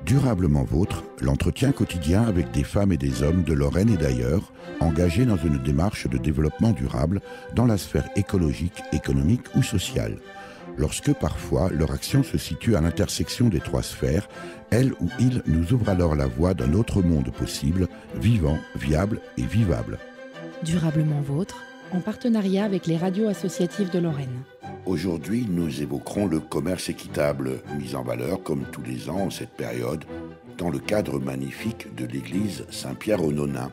Durablement Vôtre, l'entretien quotidien avec des femmes et des hommes de Lorraine et d'ailleurs, engagés dans une démarche de développement durable dans la sphère écologique, économique ou sociale. Lorsque parfois leur action se situe à l'intersection des trois sphères, elle ou il nous ouvre alors la voie d'un autre monde possible, vivant, viable et vivable. Durablement Vôtre, en partenariat avec les radios associatives de Lorraine. Aujourd'hui, nous évoquerons le commerce équitable, mis en valeur comme tous les ans en cette période, dans le cadre magnifique de l'église Saint-Pierre-aux-Nonains.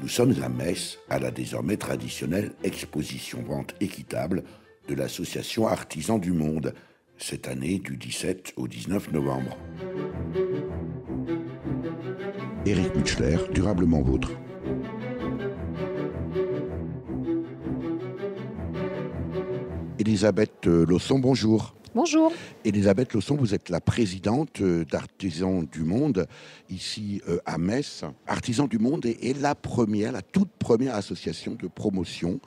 Nous sommes à Metz, à la désormais traditionnelle exposition-vente équitable de l'association Artisans du Monde, cette année du 17 au 19 novembre. Éric Mutschler, Durablement Vôtre. Elisabeth Lausson, bonjour. Bonjour. Elisabeth Lausson, vous êtes la présidente d'Artisans du Monde, ici à Metz. Artisans du Monde est la toute première association de promotion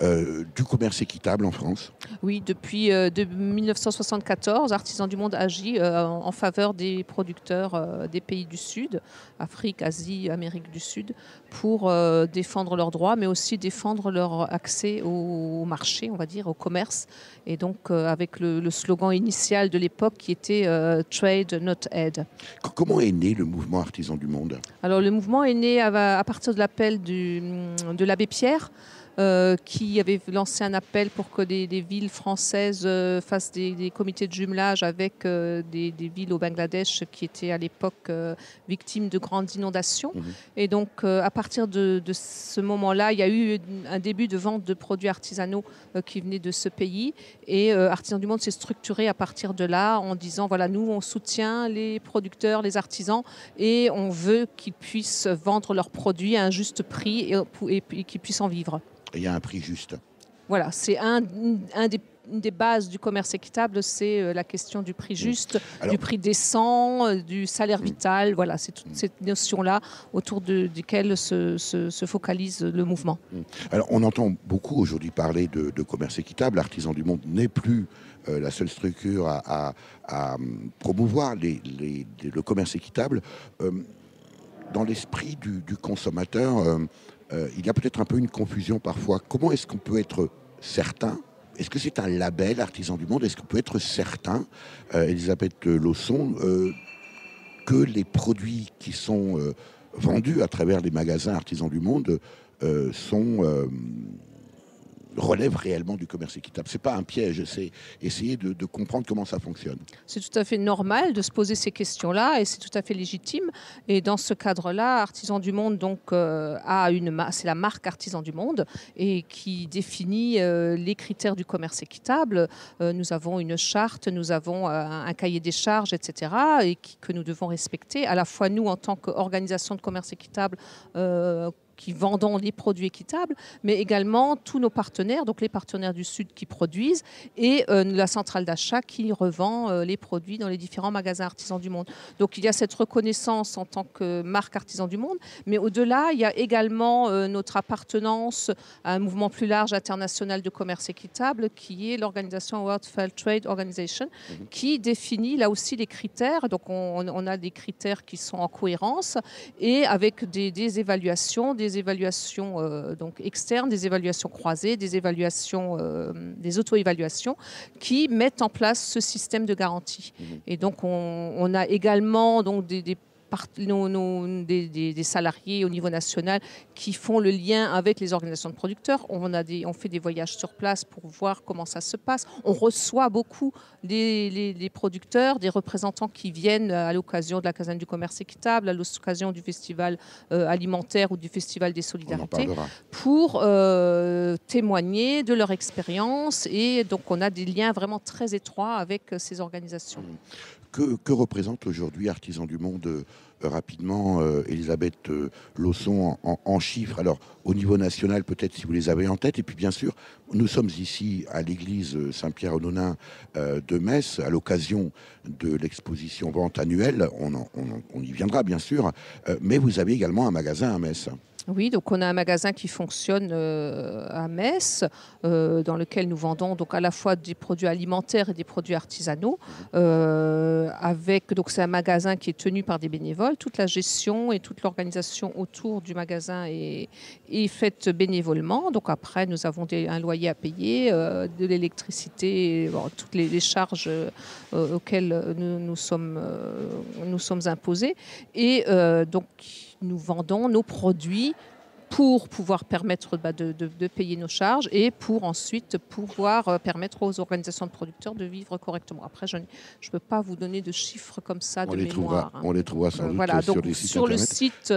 du commerce équitable en France. Oui, depuis 1974, Artisans du Monde agit en faveur des producteurs des pays du Sud, Afrique, Asie, Amérique du Sud, pour défendre leurs droits, mais aussi défendre leur accès au marché, on va dire, au commerce. Et donc, avec le slogan initial de l'époque qui était Trade, not Aid. Comment est né le mouvement Artisans du Monde ? Alors, le mouvement est né à partir de l'appel de l'abbé Pierre, qui avait lancé un appel pour que des villes françaises fassent des comités de jumelage avec des villes au Bangladesh qui étaient à l'époque victimes de grandes inondations. Et donc, à partir de ce moment-là, il y a eu un début de vente de produits artisanaux qui venaient de ce pays. Et Artisans du Monde s'est structuré à partir de là en disant, voilà, nous, on soutient les producteurs, les artisans, et on veut qu'ils puissent vendre leurs produits à un juste prix et qu'ils puissent en vivre. Il y a un prix juste. Voilà, c'est une des bases du commerce équitable, c'est la question du prix juste, du prix décent, du salaire vital. Voilà, c'est toutes ces notions-là autour desquelles se focalise le mouvement. Alors, on entend beaucoup aujourd'hui parler de commerce équitable. Artisans du Monde n'est plus la seule structure à promouvoir le commerce équitable. Dans l'esprit du consommateur, il y a peut-être un peu une confusion parfois. Comment est-ce qu'on peut être certain ? Est-ce que c'est un label Artisans du Monde ? Est-ce qu'on peut être certain, Elisabeth Lausson, que les produits qui sont vendus à travers les magasins Artisans du Monde relèvent réellement du commerce équitable? C'est pas un piège, c'est essayer de comprendre comment ça fonctionne. C'est tout à fait normal de se poser ces questions-là et c'est tout à fait légitime. Et dans ce cadre-là, Artisans du Monde donc c'est la marque Artisans du Monde et qui définit les critères du commerce équitable. Nous avons une charte, nous avons un cahier des charges, etc. et que nous devons respecter. À la fois nous en tant qu'organisation de commerce équitable. Qui vendons les produits équitables, mais également tous nos partenaires, donc les partenaires du Sud qui produisent et la centrale d'achat qui revend les produits dans les différents magasins Artisans du Monde. Donc il y a cette reconnaissance en tant que marque Artisans du Monde, mais au-delà, il y a également notre appartenance à un mouvement plus large international de commerce équitable qui est l'organisation World Fair Trade Organization, qui définit là aussi les critères. Donc on a des critères qui sont en cohérence et avec des évaluations, donc externes, des évaluations croisées, des auto-évaluations qui mettent en place ce système de garantie. Et donc on a également donc des salariés au niveau national qui font le lien avec les organisations de producteurs. On fait des voyages sur place pour voir comment ça se passe. On reçoit beaucoup des producteurs, des représentants qui viennent à l'occasion de la Caserne du commerce équitable, à l'occasion du festival alimentaire ou du festival des solidarités, pour témoigner de leur expérience. Et donc on a des liens vraiment très étroits avec ces organisations. Que représente aujourd'hui Artisans du Monde rapidement, Elisabeth Lausson, en chiffres? Alors, au niveau national, peut-être si vous les avez en tête. Et puis, bien sûr, nous sommes ici à l'église Saint-Pierre-aux-Nonains de Metz, à l'occasion de l'exposition vente annuelle. On y viendra, bien sûr. Mais vous avez également un magasin à Metz. Oui, donc on a un magasin qui fonctionne à Metz, dans lequel nous vendons donc à la fois des produits alimentaires et des produits artisanaux. Donc c'est un magasin qui est tenu par des bénévoles. Toute la gestion et toute l'organisation autour du magasin est faite bénévolement. Donc après, nous avons un loyer à payer, de l'électricité, toutes les charges auxquelles nous sommes imposés. Et donc nous vendons nos produits pour pouvoir permettre de payer nos charges et pour ensuite pouvoir permettre aux organisations de producteurs de vivre correctement. Après, je ne peux pas vous donner de chiffres comme ça de mémoire. On les trouvera sans doute sur les sites sur internet. le site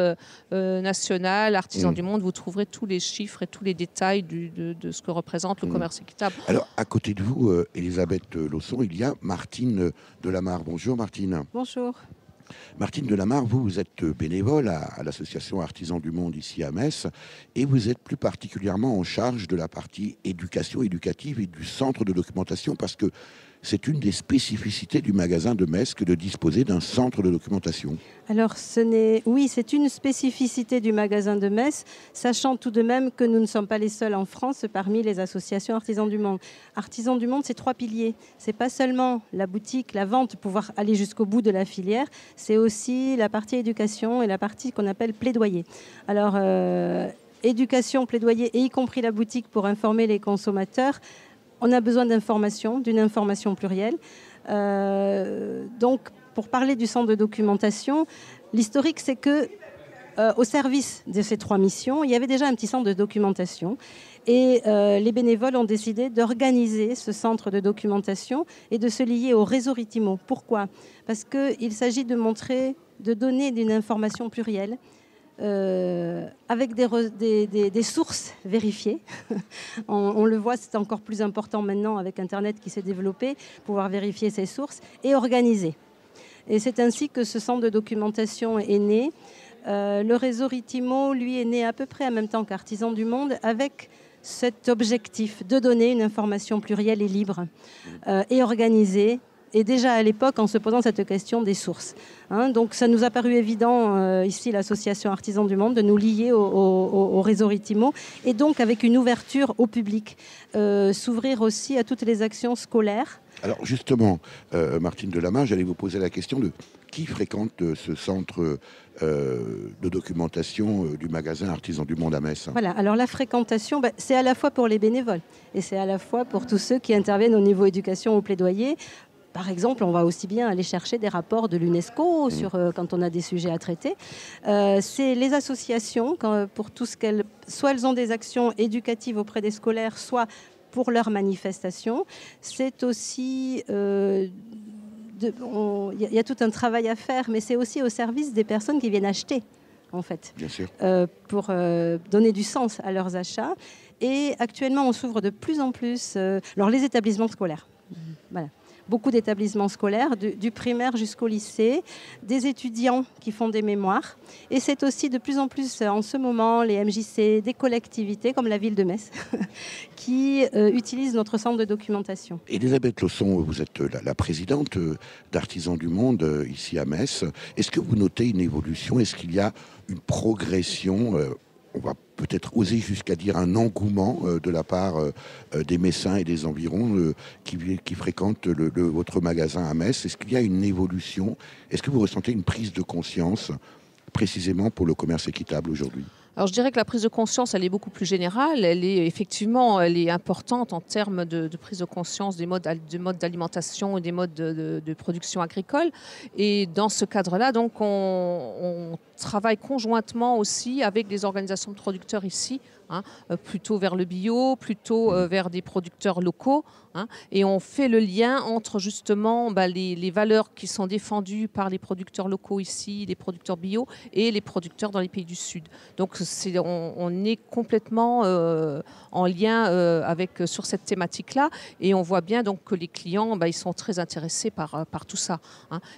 national Artisans du Monde, vous trouverez tous les chiffres et tous les détails de ce que représente le commerce équitable. Alors, à côté de vous, Elisabeth Lausson, il y a Martine Delamarre. Bonjour Martine. Bonjour. Martine Delamarre, vous êtes bénévole à l'association Artisans du Monde ici à Metz et vous êtes plus particulièrement en charge de la partie éducation éducative et du centre de documentation parce que c'est une des spécificités du magasin de Metz que de disposer d'un centre de documentation. Alors, oui, c'est une spécificité du magasin de Metz, sachant tout de même que nous ne sommes pas les seuls en France parmi les associations Artisans du Monde. Artisans du Monde, c'est 3 piliers. C'est pas seulement la boutique, la vente, pouvoir aller jusqu'au bout de la filière, c'est aussi la partie éducation et la partie qu'on appelle plaidoyer. Alors, éducation, plaidoyer, et y compris la boutique pour informer les consommateurs. On a besoin d'informations, d'une information plurielle. Donc, pour parler du centre de documentation, l'historique, c'est que au service de ces 3 missions, il y avait déjà un petit centre de documentation. Et les bénévoles ont décidé d'organiser ce centre de documentation et de se lier au réseau Ritimo. Pourquoi ? Parce qu'il s'agit de donner une information plurielle, avec des sources vérifiées. On le voit, c'est encore plus important maintenant avec Internet qui s'est développé, pouvoir vérifier ces sources et organiser. Et c'est ainsi que ce centre de documentation est né. Le réseau Ritimo, lui, est né à peu près en même temps qu'Artisans du Monde, avec cet objectif de donner une information plurielle et libre et organisée. Et déjà à l'époque, en se posant cette question des sources. Donc ça nous a paru évident, ici, l'association Artisans du Monde, de nous lier au réseau Ritimo, et donc avec une ouverture au public, s'ouvrir aussi à toutes les actions scolaires. Alors justement, Martine Delamarre, j'allais vous poser la question de qui fréquente ce centre de documentation du magasin Artisans du Monde à Metz. Voilà, alors la fréquentation, c'est à la fois pour les bénévoles, et c'est à la fois pour tous ceux qui interviennent au niveau éducation ou plaidoyer. Par exemple, on va aussi bien aller chercher des rapports de l'UNESCO quand on a des sujets à traiter. C'est les associations, pour tout ce qu'elles... Soit elles ont des actions éducatives auprès des scolaires, soit pour leurs manifestations. C'est aussi... Il y a tout un travail à faire, mais c'est aussi au service des personnes qui viennent acheter, en fait. Bien sûr. Pour donner du sens à leurs achats. Et actuellement, on s'ouvre de plus en plus... alors, les établissements scolaires. Voilà. Beaucoup d'établissements scolaires, du primaire jusqu'au lycée, des étudiants qui font des mémoires. Et c'est aussi de plus en plus, en ce moment, les MJC, des collectivités comme la ville de Metz, qui utilisent notre centre de documentation. Elisabeth Lausson, vous êtes la présidente d'Artisans du Monde ici à Metz. Est-ce que vous notez une évolution ? Est-ce qu'il y a une progression on va peut-être oser jusqu'à dire un engouement de la part des Messins et des environs qui fréquentent votre magasin à Metz. Est-ce qu'il y a une évolution ? Est-ce que vous ressentez une prise de conscience précisément pour le commerce équitable aujourd'hui ? Alors je dirais que la prise de conscience, elle est beaucoup plus générale. Elle est importante en termes de prise de conscience des modes d'alimentation et des modes de production agricole. Et dans ce cadre-là, donc, on travaille conjointement aussi avec des organisations de producteurs ici, plutôt vers le bio, plutôt vers des producteurs locaux. Et on fait le lien entre justement les valeurs qui sont défendues par les producteurs locaux ici, les producteurs bio, et les producteurs dans les pays du Sud. Donc on est complètement en lien sur cette thématique-là, et on voit bien donc que les clients ils sont très intéressés par tout ça.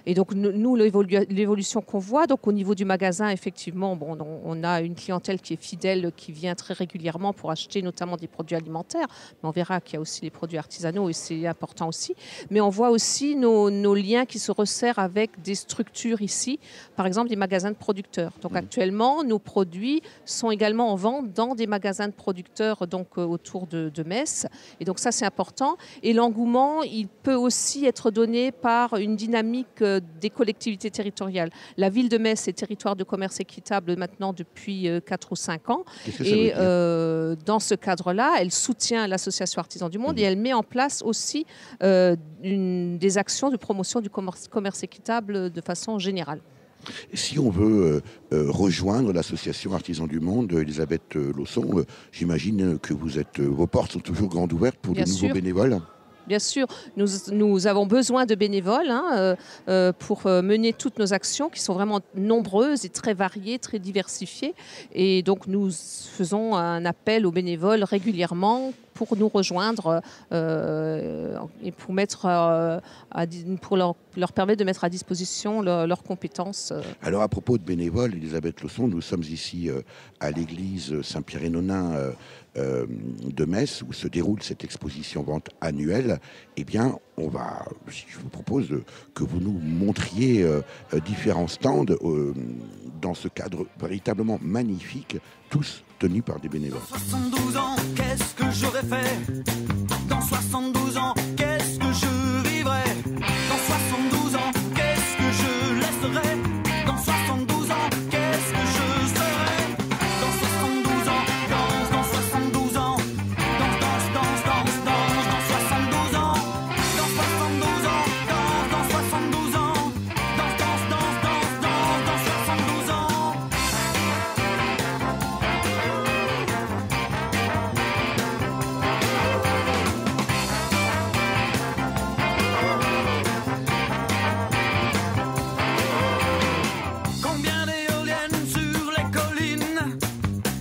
Et donc nous, l'évolution qu'on voit, donc au niveau du magasin, effectivement, on a une clientèle qui est fidèle, qui vient très régulièrement pour acheter notamment des produits alimentaires. Mais on verra qu'il y a aussi les produits artisanaux et c'est important aussi. Mais on voit aussi nos liens qui se resserrent avec des structures ici, par exemple des magasins de producteurs. Donc actuellement, nos produits sont également en vente dans des magasins de producteurs donc, autour de Metz. Et donc ça, c'est important. Et l'engouement, il peut aussi être donné par une dynamique des collectivités territoriales. La ville de Metz est territoire de commerce équitable maintenant depuis 4 ou 5 ans. Et dans ce cadre-là, elle soutient l'association Artisans du Monde et elle met en place aussi des actions de promotion du commerce équitable de façon générale. Si on veut rejoindre l'association Artisans du Monde, Elisabeth Lausson, j'imagine que vos portes sont toujours grandes ouvertes pour de nouveaux bénévoles. Bien sûr, nous avons besoin de bénévoles pour mener toutes nos actions qui sont vraiment nombreuses et très variées, très diversifiées. Et donc nous faisons un appel aux bénévoles régulièrement pour nous rejoindre et pour leur permettre de mettre à disposition leurs compétences. Alors à propos de bénévoles, Elisabeth Lausson, nous sommes ici à l'église Saint-Pierre-et-Nonain de Metz, où se déroule cette exposition vente annuelle. Eh bien, je vous propose que vous nous montriez différents stands dans ce cadre véritablement magnifique, tous tenus par des bénévoles. Dans 72 ans, qu'est-ce que j'aurais fait? Dans 72 ans, qu'est-ce que je vivrai? Dans 72 ans, qu'est-ce que je laisserai? Dans 72 ans, qu'est-ce que je serai? Dans 72 ans, dans 72 ans, dans 72 ans, dans 72 ans, dans 72 ans, dans 72 ans. Combien d'éoliennes sur les collines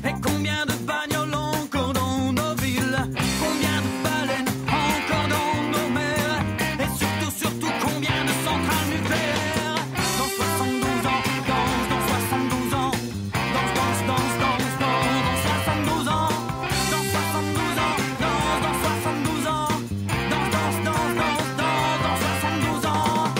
et combien de bagnoles encore dans nos villes, combien de baleines encore dans nos mers et surtout combien de centrales nucléaires. Dans 72 ans, dans 72 ans, dans 72 ans, dans 72 ans, dans 72 ans, dans 72 ans.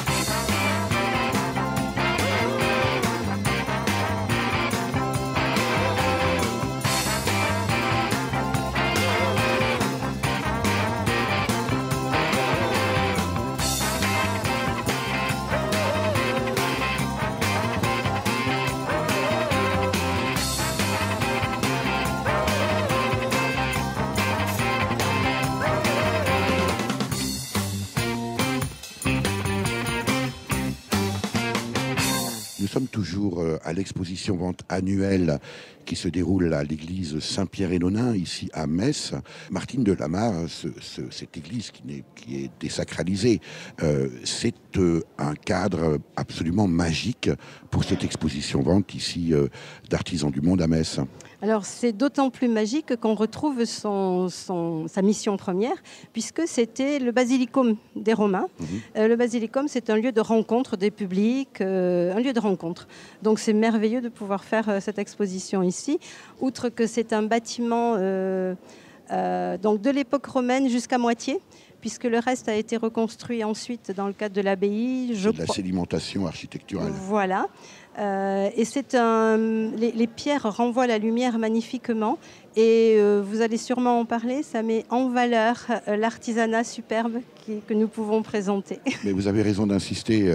Nous sommes toujours à l'exposition vente annuelle qui se déroule à l'église Saint-Pierre-et-Nonain, ici à Metz. Martine de Lamar, cette église qui est désacralisée, c'est un cadre absolument magique pour cette exposition vente ici d'Artisans du Monde à Metz. Alors c'est d'autant plus magique qu'on retrouve sa mission première, puisque c'était le basilicum des Romains. Le basilicum, c'est un lieu de rencontre des publics, un lieu de rencontre. Donc c'est merveilleux de pouvoir faire cette exposition ici. Outre que c'est un bâtiment donc de l'époque romaine jusqu'à moitié, puisque le reste a été reconstruit ensuite dans le cadre de l'abbaye. C'est de la sédimentation architecturale. Voilà. Et les pierres renvoient la lumière magnifiquement. Et vous allez sûrement en parler, ça met en valeur l'artisanat superbe que nous pouvons présenter. Mais vous avez raison d'insister,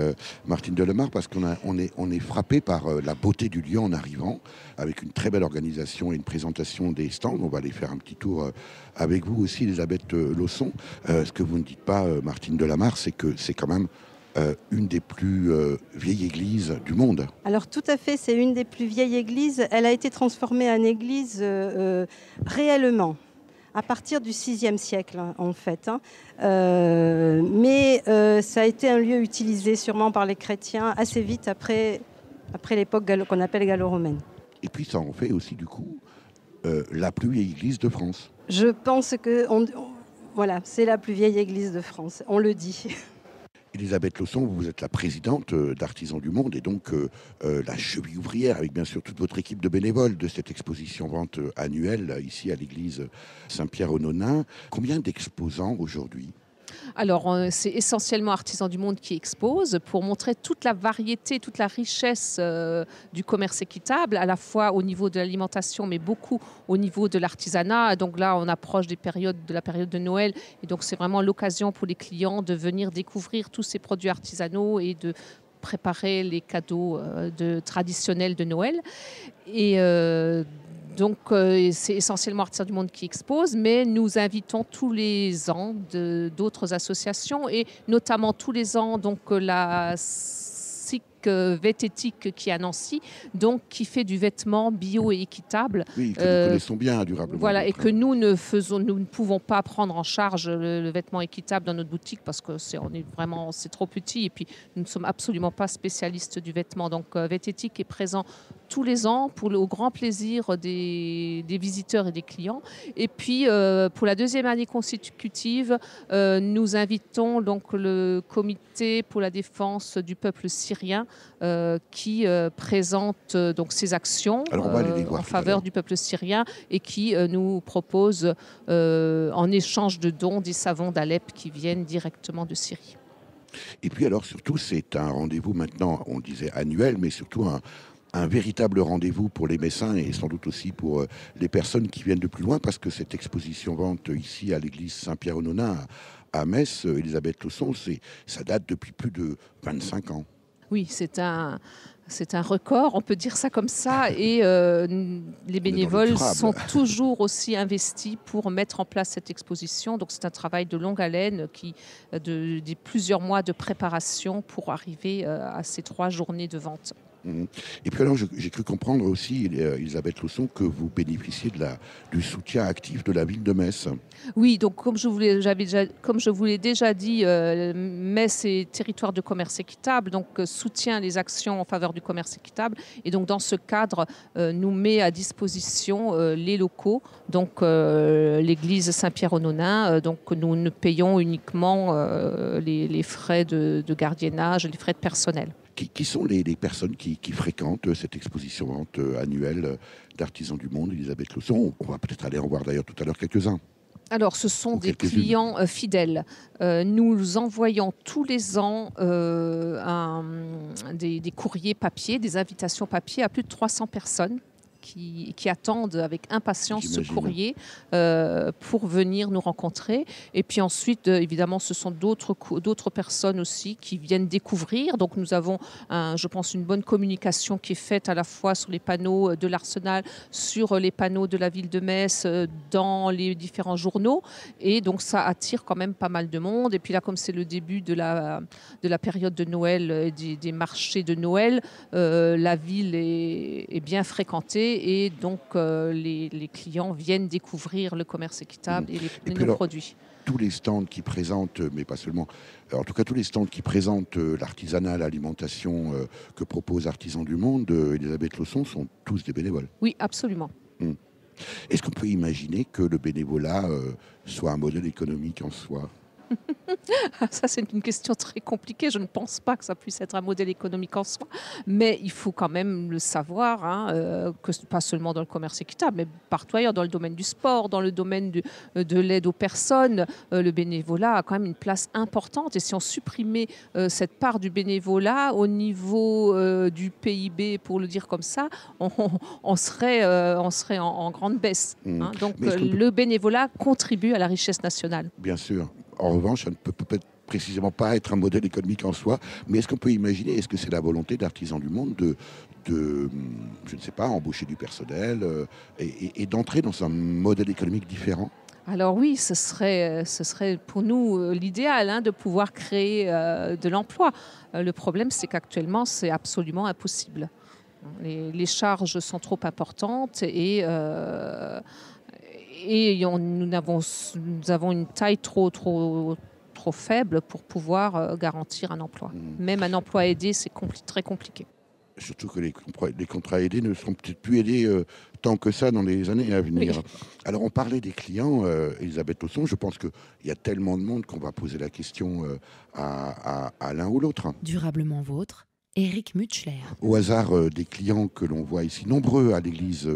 Martine de Lamar, parce qu'on est frappé par la beauté du lieu en arrivant, avec une très belle organisation et une présentation des stands. On va aller faire un petit tour avec vous aussi, Elisabeth Lausson. Ce que vous ne dites pas, Martine de Lamar, c'est que c'est quand même une des plus vieilles églises du monde. Alors tout à fait, c'est une des plus vieilles églises. Elle a été transformée en église réellement à partir du VIe siècle, en fait. Mais ça a été un lieu utilisé sûrement par les chrétiens assez vite après l'époque qu'on appelle gallo-romaine. Et puis ça en fait aussi du coup la plus vieille église de France. Je pense que voilà, c'est la plus vieille église de France, on le dit. Elisabeth Lausson, vous êtes la présidente d'Artisans du Monde et donc la cheville ouvrière avec bien sûr toute votre équipe de bénévoles de cette exposition-vente annuelle ici à l'église Saint-Pierre-aux-Nonains. Combien d'exposants aujourd'hui ? Alors, c'est essentiellement Artisans du Monde qui expose pour montrer toute la variété, toute la richesse du commerce équitable, à la fois au niveau de l'alimentation, mais beaucoup au niveau de l'artisanat. Donc là, on approche de la période de Noël. Et donc, c'est vraiment l'occasion pour les clients de venir découvrir tous ces produits artisanaux et de préparer les cadeaux traditionnels de Noël. Et donc, c'est essentiellement Artisans du Monde qui expose, mais nous invitons tous les ans d'autres associations et notamment tous les ans donc, la SIC Vététique qui est à Nancy, donc qui fait du vêtement bio et équitable. Oui, que nous connaissons bien durablement. Voilà, et que nous ne pouvons pas prendre en charge le vêtement équitable dans notre boutique parce que c'est trop petit et puis nous ne sommes absolument pas spécialistes du vêtement. Donc Vététique est présent tous les ans au grand plaisir des visiteurs et des clients. Et puis pour la deuxième année consécutive, nous invitons donc le comité pour la défense du peuple syrien qui présente donc ses actions en faveur du peuple syrien et qui nous propose en échange de dons des savons d'Alep qui viennent directement de Syrie. Et puis alors surtout, c'est un rendez-vous maintenant, on disait annuel, mais surtout un véritable rendez-vous pour les Messins et sans doute aussi pour les personnes qui viennent de plus loin, parce que cette exposition-vente ici à l'église Saint-Pierre-aux-Nonains à Metz, Elisabeth Lausson, ça date depuis plus de 25 ans. Oui, c'est un record, on peut dire ça comme ça, et les bénévoles sont toujours aussi investis pour mettre en place cette exposition. Donc c'est un travail de longue haleine, de plusieurs mois de préparation pour arriver à ces 3 journées de vente. Et puis alors, j'ai cru comprendre aussi, Elisabeth Lausson, que vous bénéficiez du soutien actif de la ville de Metz. Oui, donc comme je vous l'ai déjà dit, Metz est territoire de commerce équitable, donc soutient les actions en faveur du commerce équitable. Et donc dans ce cadre, nous met à disposition les locaux, donc l'église Saint-Pierre-aux-Nonains. Donc nous ne payons uniquement les frais de gardiennage, les frais de personnel. Qui sont les personnes qui fréquentent cette exposition-vente annuelle d'Artisans du Monde, Elisabeth Lausson? On va peut-être aller en voir d'ailleurs tout à l'heure quelques-uns. Alors, ce sont des clients fidèles. Nous envoyons tous les ans des courriers papier, des invitations papier à plus de 300 personnes qui attendent avec impatience ce courrier pour venir nous rencontrer. Et puis ensuite, évidemment, ce sont d'autres personnes aussi qui viennent découvrir. Donc nous avons, je pense, une bonne communication qui est faite à la fois sur les panneaux de l'Arsenal, sur les panneaux de la ville de Metz, dans les différents journaux. Et donc ça attire quand même pas mal de monde. Et puis là, comme c'est le début de la période de Noël, des marchés de Noël, la ville est bien fréquentée. Et donc, les clients viennent découvrir le commerce équitable et nos produits. Tous les stands qui présentent, mais pas seulement, en tout cas tous les stands qui présentent l'artisanat, l'alimentation que propose Artisans du Monde, Elisabeth Lausson, sont tous des bénévoles. Oui, absolument. Est-ce qu'on peut imaginer que le bénévolat soit un modèle économique en soi ? Ça, c'est une question très compliquée. Je ne pense pas que ça puisse être un modèle économique en soi, mais il faut quand même le savoir, que pas seulement dans le commerce équitable, mais partout ailleurs, dans le domaine du sport, dans le domaine de l'aide aux personnes, le bénévolat a quand même une place importante. Et si on supprimait cette part du bénévolat au niveau du PIB, pour le dire comme ça, on serait en grande baisse. Donc le bénévolat contribue à la richesse nationale. Bien sûr. En revanche, ça ne peut peut-être précisément pas être un modèle économique en soi, mais est-ce qu'on peut imaginer, est-ce que c'est la volonté d'Artisans du Monde de je ne sais pas, embaucher du personnel et d'entrer dans un modèle économique différent ? Alors oui, ce serait pour nous l'idéal de pouvoir créer de l'emploi. Le problème, c'est qu'actuellement, c'est absolument impossible. Les charges sont trop importantes et nous avons une taille trop faible pour pouvoir garantir un emploi. Même un emploi aidé, c'est très compliqué. Surtout que les contrats aidés ne seront peut-être plus aidés tant que ça dans les années à venir. Oui. Alors, on parlait des clients, Elisabeth Hausson. Je pense qu'il y a tellement de monde qu'on va poser la question à l'un ou l'autre. Durablement vôtre, Éric Mutschler. Au hasard des clients que l'on voit ici, nombreux à l'église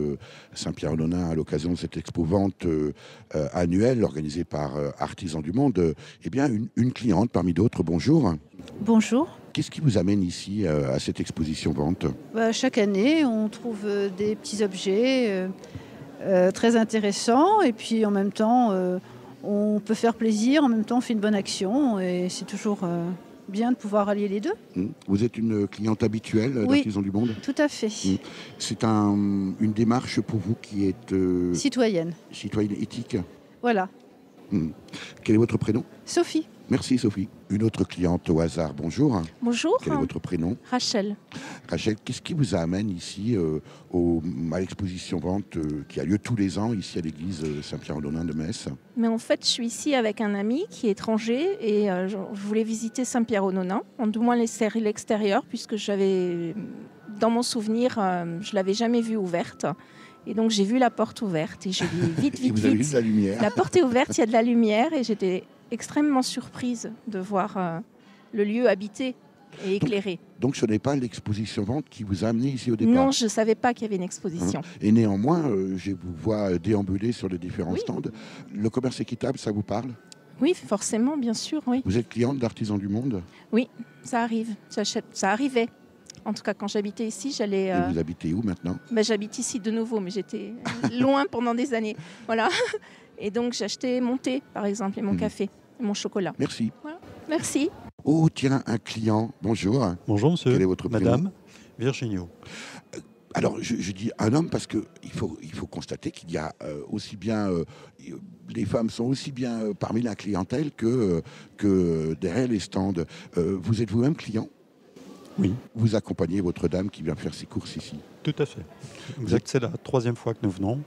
Saint-Pierre-Nonain à l'occasion de cette expo-vente annuelle organisée par Artisans du Monde, eh bien, une cliente parmi d'autres. Bonjour. Bonjour. Qu'est-ce qui vous amène ici à cette exposition-vente ? Chaque année, on trouve des petits objets très intéressants et puis en même temps, on peut faire plaisir, en même temps on fait une bonne action et c'est toujours bien de pouvoir allier les deux. Vous êtes une cliente habituelle d'Artisans du Monde ? Tout à fait. C'est une démarche pour vous qui est... Citoyenne. Citoyenne éthique. Voilà. Quel est votre prénom ? Sophie. Merci Sophie. Une autre cliente au hasard, bonjour. Bonjour. Quel est votre prénom ? Rachel. Rachel, qu'est-ce qui vous amène ici à l'exposition-vente qui a lieu tous les ans ici à l'église Saint-Pierre-en-Nonain de Metz ? Mais en fait, je suis ici avec un ami qui est étranger et je voulais visiter Saint-Pierre-en-Nonain, du moins l'extérieur, puisque j'avais, dans mon souvenir, je ne l'avais jamais vue ouverte. Et donc j'ai vu la porte ouverte et je dis vite. Vous avez vu de la lumière ? La porte est ouverte, il y a de la lumière et j'étais extrêmement surprise de voir le lieu habité et éclairé. Donc ce n'est pas l'exposition-vente qui vous a amené ici au départ ? Non, je ne savais pas qu'il y avait une exposition. Et néanmoins, je vous vois déambuler sur les différents stands. Le commerce équitable, ça vous parle ? Oui, forcément, bien sûr, oui. Vous êtes cliente d'Artisans du Monde ? Oui, ça arrive. Ça arrivait. En tout cas, quand j'habitais ici, j'allais... Et vous habitez où maintenant ? J'habite ici de nouveau, mais j'étais loin pendant des années. Voilà. Et donc, j'achetais mon thé, par exemple, et mon café, et mon chocolat. Merci. Voilà. Merci. Oh, tiens, un client. Bonjour. Bonjour, monsieur. Quel est votre prénom ? Madame Virginio. Alors, je dis un homme parce qu'il faut constater qu'il y a aussi bien... les femmes sont aussi bien parmi la clientèle que derrière les stands. Vous êtes vous-même client ? Oui. Vous accompagnez votre dame qui vient faire ses courses ici ? Tout à fait. C'est la 3e fois que nous venons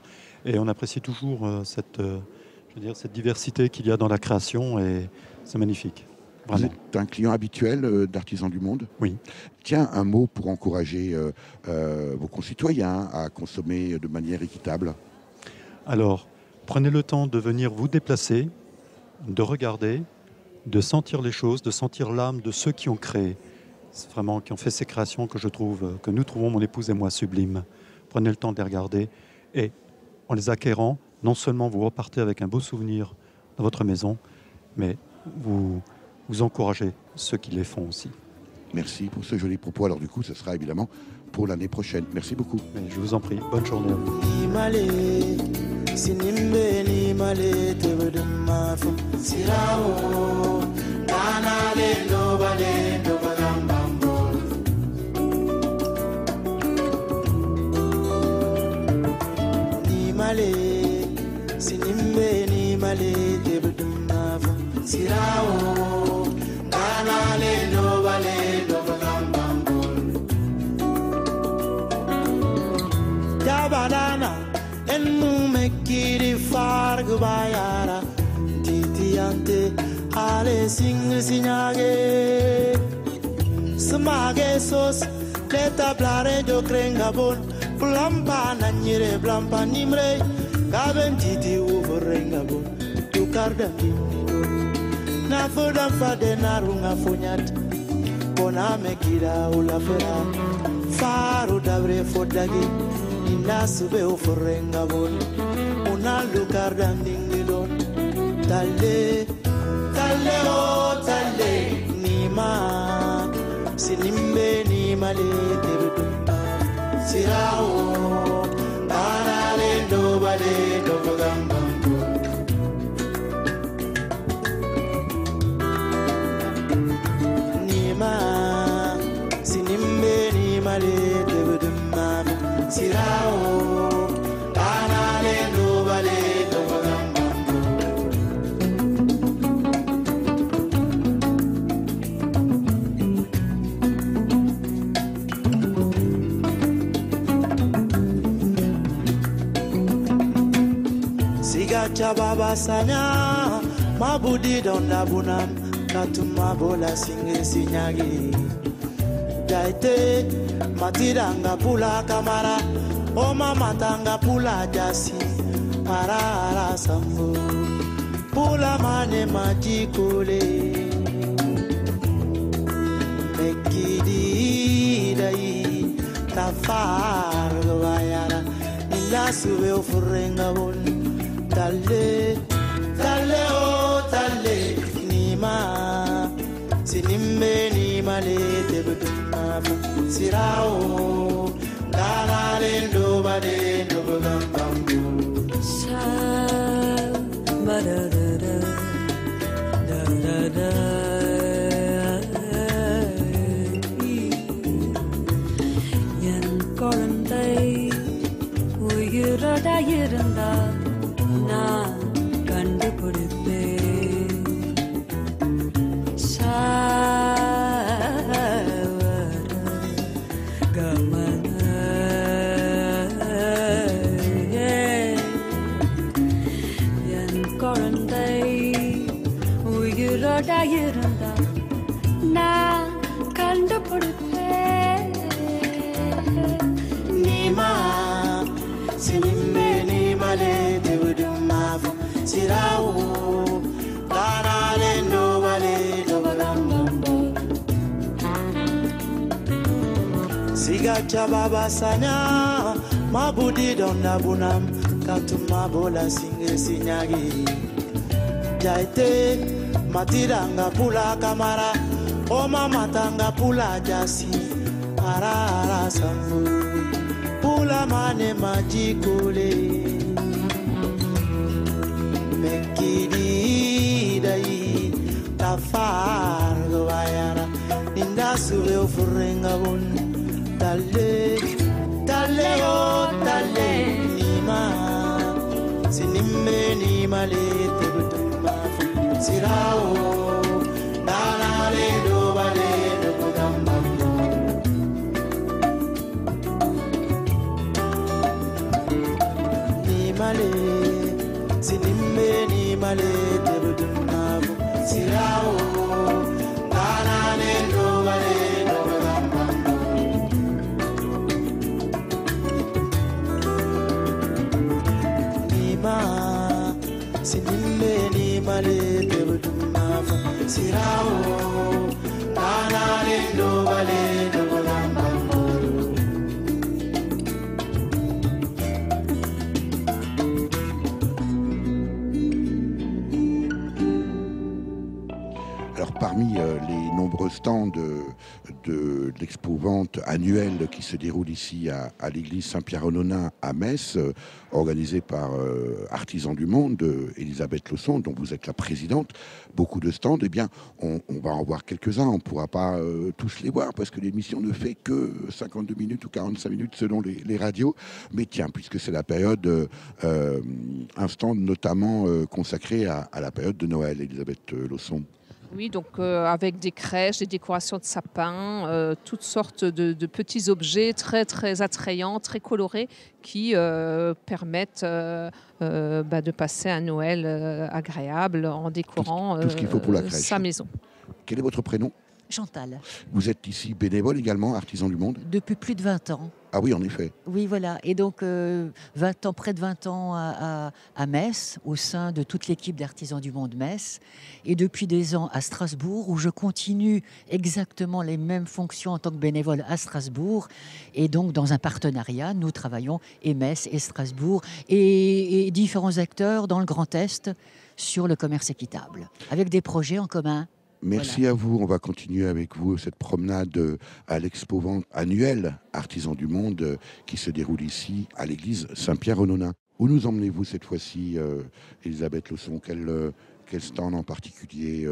et on apprécie toujours cette diversité qu'il y a dans la création et c'est magnifique. Vraiment. Vous êtes un client habituel d'Artisans du Monde ? Oui. Tiens, un mot pour encourager vos concitoyens à consommer de manière équitable. Alors, prenez le temps de venir vous déplacer, de regarder, de sentir les choses, de sentir l'âme de ceux qui ont créé. C'est vraiment qui ont fait ces créations que nous trouvons, mon épouse et moi, sublimes. Prenez le temps de les regarder et en les acquérant, non seulement vous repartez avec un beau souvenir dans votre maison, mais vous encouragez ceux qui les font aussi. Merci pour ce joli propos. Alors du coup, ce sera évidemment pour l'année prochaine. Merci beaucoup. Mais je vous en prie. Bonne journée à vous. Banana en mumekiri fargu bayara titiante ale sing sinyage smage sos leta plare do krengabon plampa nanyire plampa nimre gaben titi uvrengabon tu karda na fodan fade narunga fonyat bona mekira ulafera faru dabre fodagi Nasube uforenga bon Unaldo kardandingidon Tale o tale Nima Sinimbe nima le tebedum Sirao Banale do bale do bagambambo Nima Sinimbe nima le tebedum Sirao, banale no vale no Siga chababa sanya, mabudi donda bunam, katuma bola singe sinyagi. Daite matiranga pula kamara oma matanga pula jasi para sambo pula mane majikole mekidi dai tafar wayara ila sube ofrenga bon talle talle o talle nima sinimbe ni male tebutuma sirao dalale ndo bade ndo bambambu sa badada da da da yan korandai uyurada yiranda na kandupudupe Dayiranda na kandupudupe nima sinimbe ni male tebudumavo sirao kanale ndo bale ndo bagambo sigacha baba sanya mabudi donda bunam katuma bola singe sinyagi jaite matiranga pula kamara oma matanga pula jasi arara sambu pula mane majikole mekidi dai tafar wayara ninda sube ofrenga bon talle talle o talle nima sinimbe ni male tebutuma sirao dalale do bale do bambambo ni male sinimbe ni male tebutuma sirao dalale do bale do bambambo ni ma sinimbe ni male sirao kanale ndo bale ndo bambambo Alors parmi les nombreux stands de l'expo-vente annuelle qui se déroule ici à l'église Saint-Pierre-aux-Nonains à Metz, organisée par Artisans du Monde, Elisabeth Lausson, dont vous êtes la présidente, beaucoup de stands, eh bien on va en voir quelques-uns, on ne pourra pas tous les voir parce que l'émission ne fait que 52 minutes ou 45 minutes selon les radios, mais tiens, puisque c'est la période, un stand notamment consacré à la période de Noël, Elisabeth Lausson. Oui, donc avec des crèches, des décorations de sapins, toutes sortes de petits objets très très attrayants, très colorés qui permettent de passer un Noël agréable en décorant tout ce qu'il faut pour la crèche. Sa maison. Quel est votre prénom ? Chantal. Vous êtes ici bénévole également, Artisans du Monde ? Depuis plus de 20 ans. Ah oui, en effet. Oui, voilà. Et donc, 20 ans, près de 20 ans à Metz, au sein de toute l'équipe d'Artisans du Monde Metz. Et depuis des ans à Strasbourg, où je continue exactement les mêmes fonctions en tant que bénévole à Strasbourg. Et donc, dans un partenariat, nous travaillons, et Metz et Strasbourg, et différents acteurs dans le Grand Est sur le commerce équitable, avec des projets en commun. Merci à vous. On va continuer avec vous cette promenade à l'expo-vente annuelle Artisans du Monde qui se déroule ici à l'église Saint-Pierre-aux-Nonains. Où nous emmenez-vous cette fois-ci, Elisabeth Lausson ? Quel stand en particulier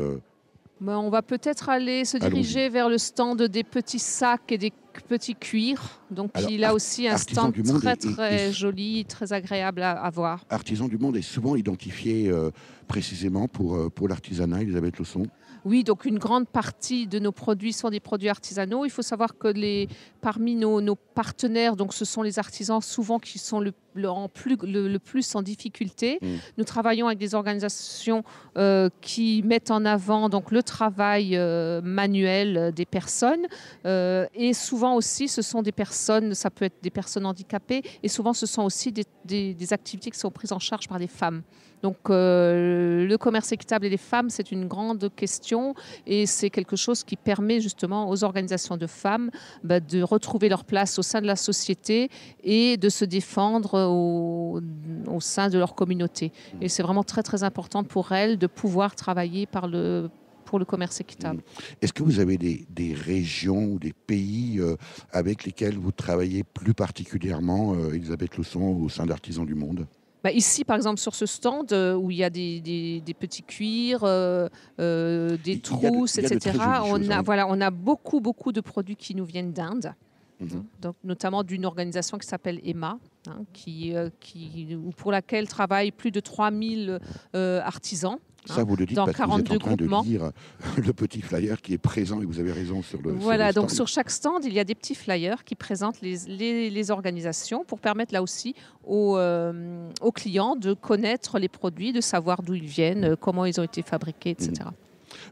On va peut-être aller se diriger vers le stand des petits sacs et des petits cuirs. Donc alors, il a aussi un stand très est joli, très agréable à voir. Artisans du Monde est souvent identifié précisément pour l'artisanat, Elisabeth Lausson. Oui, donc une grande partie de nos produits sont des produits artisanaux. Il faut savoir que parmi nos partenaires, donc ce sont les artisans souvent qui sont le plus en difficulté. Nous travaillons avec des organisations qui mettent en avant donc, le travail manuel des personnes et souvent souvent aussi, ce sont des personnes, ça peut être des personnes handicapées, et souvent ce sont aussi des activités qui sont prises en charge par les femmes. Donc le commerce équitable et les femmes, c'est une grande question, et c'est quelque chose qui permet justement aux organisations de femmes de retrouver leur place au sein de la société et de se défendre au sein de leur communauté. Et c'est vraiment très très important pour elles de pouvoir travailler pour le commerce équitable. Est-ce que vous avez des régions ou des pays avec lesquels vous travaillez plus particulièrement, Elisabeth Leçon, au sein d'Artisans du Monde ? Ici, par exemple, sur ce stand où il y a des petits cuirs, des trousses, etc., on a beaucoup de produits qui nous viennent d'Inde. Donc, notamment d'une organisation qui s'appelle EMA, pour laquelle travaillent plus de 3000 artisans. Ça, vous le dites dans parce que vous êtes en train groupements. de lire le petit flyer qui est présent, et vous avez raison sur le Voilà, sur le donc stand. sur chaque stand, il y a des petits flyers qui présentent les organisations pour permettre là aussi aux clients de connaître les produits, de savoir d'où ils viennent, comment ils ont été fabriqués, etc.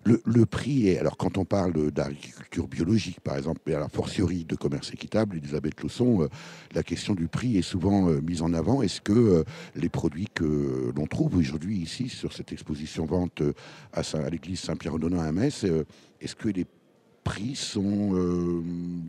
Le prix est, alors quand on parle d'agriculture biologique par exemple, et à la fortiori de commerce équitable, Elisabeth Leçon, la question du prix est souvent mise en avant. Est-ce que les produits que l'on trouve aujourd'hui ici sur cette exposition vente à l'église Saint-Pierre-aux-Donains à Metz, est-ce que les prix sont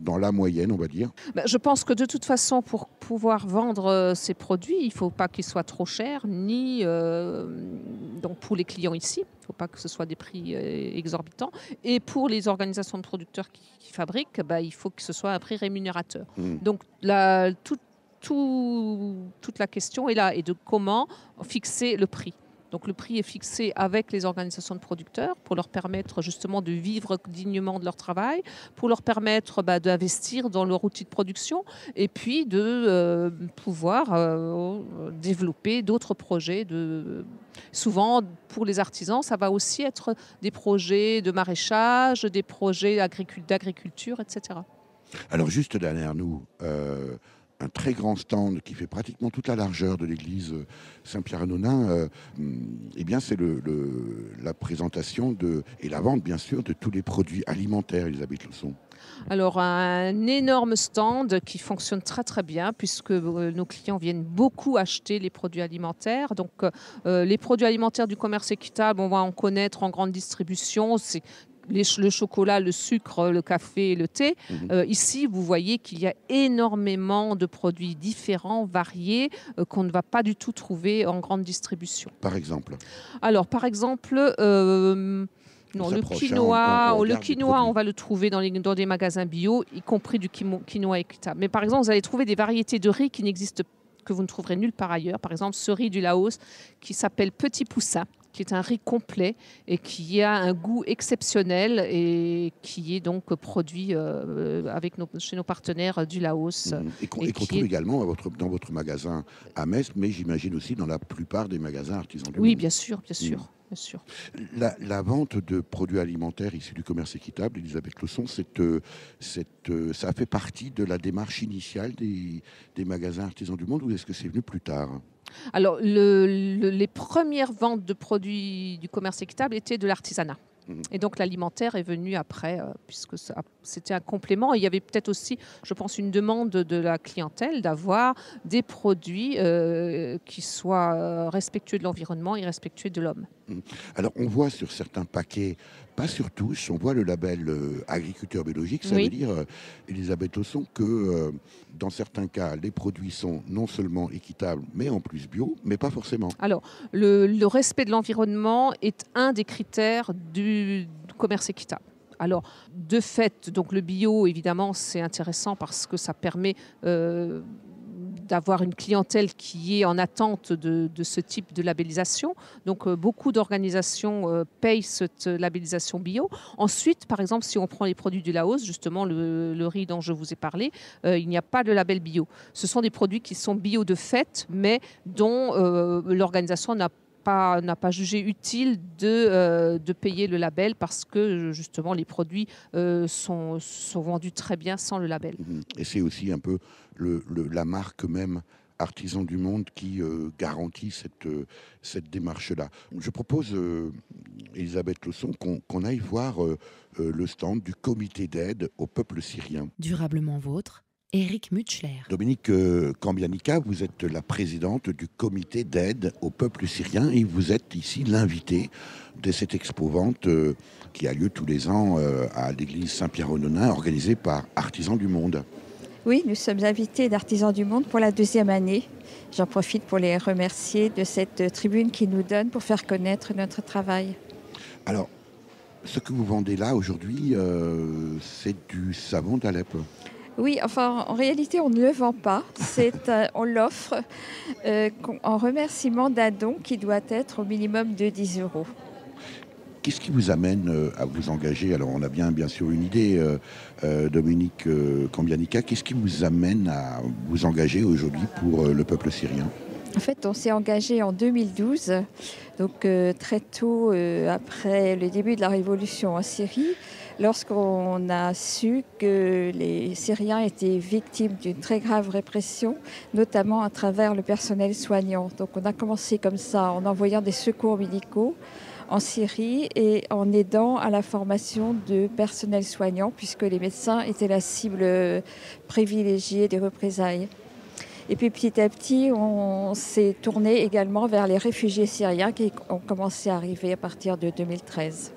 dans la moyenne, on va dire? Je pense que de toute façon, pour pouvoir vendre ces produits, il ne faut pas qu'ils soient trop chers, ni donc pour les clients ici, il ne faut pas que ce soit des prix exorbitants. Et pour les organisations de producteurs qui fabriquent, il faut que ce soit un prix rémunérateur. Donc toute la question est là, et de comment fixer le prix. Donc le prix est fixé avec les organisations de producteurs pour leur permettre justement de vivre dignement de leur travail, pour leur permettre d'investir dans leur outil de production, et puis de pouvoir développer d'autres projets. Souvent, pour les artisans, ça va aussi être des projets de maraîchage, des projets d'agriculture, etc. Alors juste derrière nous, un très grand stand qui fait pratiquement toute la largeur de l'église Saint-Pierre-aux-Donains, c'est la présentation et la vente, bien sûr, de tous les produits alimentaires, Elisabeth Leçon. Alors, un énorme stand qui fonctionne très très bien, puisque nos clients viennent beaucoup acheter les produits alimentaires. Donc, les produits alimentaires du commerce équitable, on va en connaître en grande distribution. C'est le chocolat, le sucre, le café et le thé. Ici, vous voyez qu'il y a énormément de produits différents, variés, qu'on ne va pas du tout trouver en grande distribution. Par exemple? Alors, par exemple, le quinoa, on va le trouver dans des magasins bio, y compris du quinoa équitable. Mais par exemple, vous allez trouver des variétés de riz que vous ne trouverez nulle part ailleurs. Par exemple, ce riz du Laos qui s'appelle Petit Poussin, qui est un riz complet et qui a un goût exceptionnel et qui est donc produit chez nos partenaires du Laos. Et qu'on trouve également dans votre magasin à Metz, mais j'imagine aussi dans la plupart des magasins artisans du monde. Oui, bien sûr. Bien sûr. La vente de produits alimentaires issus du commerce équitable, Elisabeth Leçon, ça fait partie de la démarche initiale des magasins artisans du monde, ou est-ce que c'est venu plus tard? Alors, les premières ventes de produits du commerce équitable étaient de l'artisanat. Et donc l'alimentaire est venu après, puisque c'était un complément. Et il y avait peut-être aussi, je pense, une demande de la clientèle d'avoir des produits qui soient respectueux de l'environnement et respectueux de l'homme. Alors on voit sur certains paquets, pas sur tous, on voit le label agriculteur biologique. Ça veut dire, Elisabeth Leçon, que dans certains cas, les produits sont non seulement équitables, mais en plus bio, mais pas forcément. Alors, le respect de l'environnement est un des critères du commerce équitable. Alors, de fait, donc le bio, évidemment, c'est intéressant parce que ça permet d'avoir une clientèle qui est en attente de ce type de labellisation. Donc, beaucoup d'organisations payent cette labellisation bio. Ensuite, par exemple, si on prend les produits du Laos, justement, le riz dont je vous ai parlé, il n'y a pas de label bio. Ce sont des produits qui sont bio de fait, mais dont l'organisation n'a pas jugé utile de payer le label parce que justement les produits sont vendus très bien sans le label. Et c'est aussi un peu la marque même Artisans du Monde qui garantit cette démarche-là. Je propose, Elisabeth Lausson, qu'on aille voir le stand du comité d'aide au peuple syrien. Durablement vôtre, Éric Mutschler. Dominique Cambianica, vous êtes la présidente du comité d'aide au peuple syrien et vous êtes ici l'invité de cette expo-vente qui a lieu tous les ans à l'église Saint-Pierre-aux-Nonains, organisée par Artisans du Monde. Oui, nous sommes invités d'Artisans du Monde pour la 2e année. J'en profite pour les remercier de cette tribune qu'ils nous donnent pour faire connaître notre travail. Alors, ce que vous vendez là aujourd'hui, c'est du savon d'Alep. Oui, enfin, en réalité, on ne le vend pas. On l'offre en remerciement d'un don qui doit être au minimum de 10 €. Qu'est-ce qui vous amène à vous engager? Alors, on a bien sûr une idée, Dominique Cambianica. Qu'est-ce qui vous amène à vous engager aujourd'hui pour le peuple syrien? En fait, on s'est engagé en 2012, donc très tôt après le début de la révolution en Syrie, lorsqu'on a su que les Syriens étaient victimes d'une très grave répression, notamment à travers le personnel soignant. Donc on a commencé comme ça, en envoyant des secours médicaux en Syrie et en aidant à la formation de personnel soignant, puisque les médecins étaient la cible privilégiée des représailles. Et puis petit à petit, on s'est tourné également vers les réfugiés syriens qui ont commencé à arriver à partir de 2013.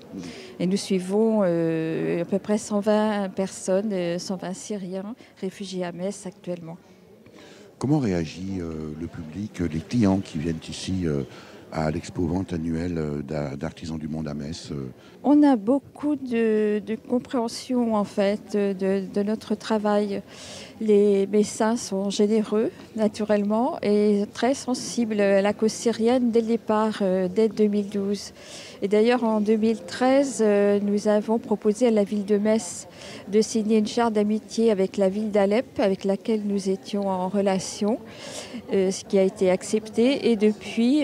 Et nous suivons à peu près 120 personnes, 120 Syriens réfugiés à Metz actuellement. Comment réagit le public, les clients qui viennent ici à l'expo-vente annuelle d'Artisans du Monde à Metz? On a beaucoup de compréhension en fait de notre travail. Les Messins sont généreux naturellement et très sensibles à la cause syrienne dès le départ, dès 2012. Et d'ailleurs en 2013, nous avons proposé à la ville de Metz de signer une charte d'amitié avec la ville d'Alep, avec laquelle nous étions en relation, ce qui a été accepté. Et depuis,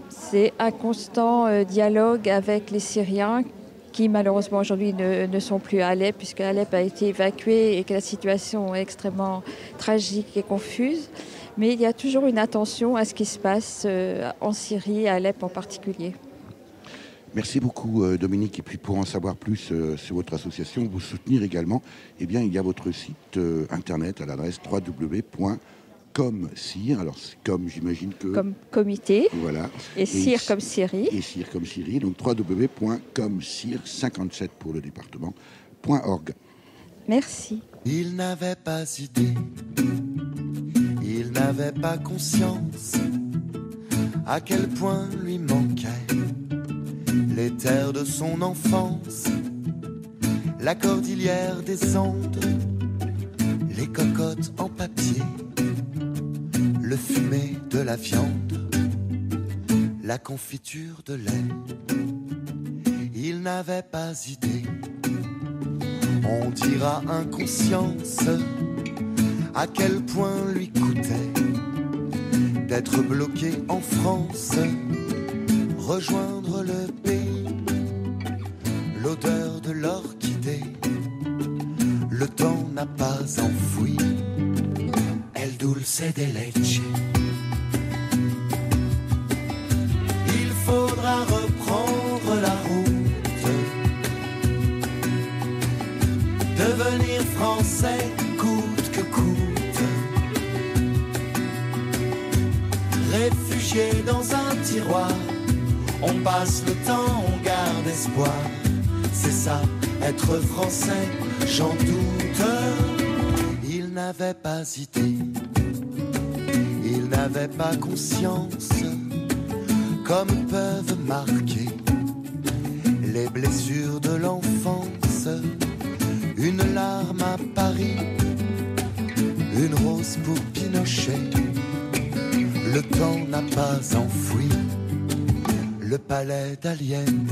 c'est un constant dialogue avec les Syriens qui malheureusement aujourd'hui ne sont plus à Alep, puisque Alep a été évacué et que la situation est extrêmement tragique et confuse. Mais il y a toujours une attention à ce qui se passe en Syrie, à Alep en particulier. Merci beaucoup Dominique. Et puis pour en savoir plus sur votre association, vous soutenir également, eh bien, il y a votre site internet à l'adresse www.comcir. Alors comme j'imagine que... Comme comité. Voilà. Et CIR comme Syrie. Et CIR comme Syrie. Donc www.comcir, 57 pour le département.org. Merci. Il n'avait pas idée, il n'avait pas conscience à quel point lui manquaient les terres de son enfance, la cordillère des Andes, les cocottes en papier, le fumet de la viande, la confiture de lait. Il n'avait pas idée, on dira inconscience, à quel point lui coûtait d'être bloqué en France, rejoindre le pays, l'odeur de l'orchidée, le temps n'a pas enfoui El dulce de leche. Il faudra reprendre la route, devenir français coûte que coûte, réfugié dans un tiroir. On passe le temps, on garde espoir. C'est ça, être français, j'en doute. Il n'avait pas idée, il n'avait pas conscience, comme peuvent marquer les blessures de l'enfance. Une larme à Paris, une rose pour Pinochet. Le temps n'a pas enfoui le palais d'Allende.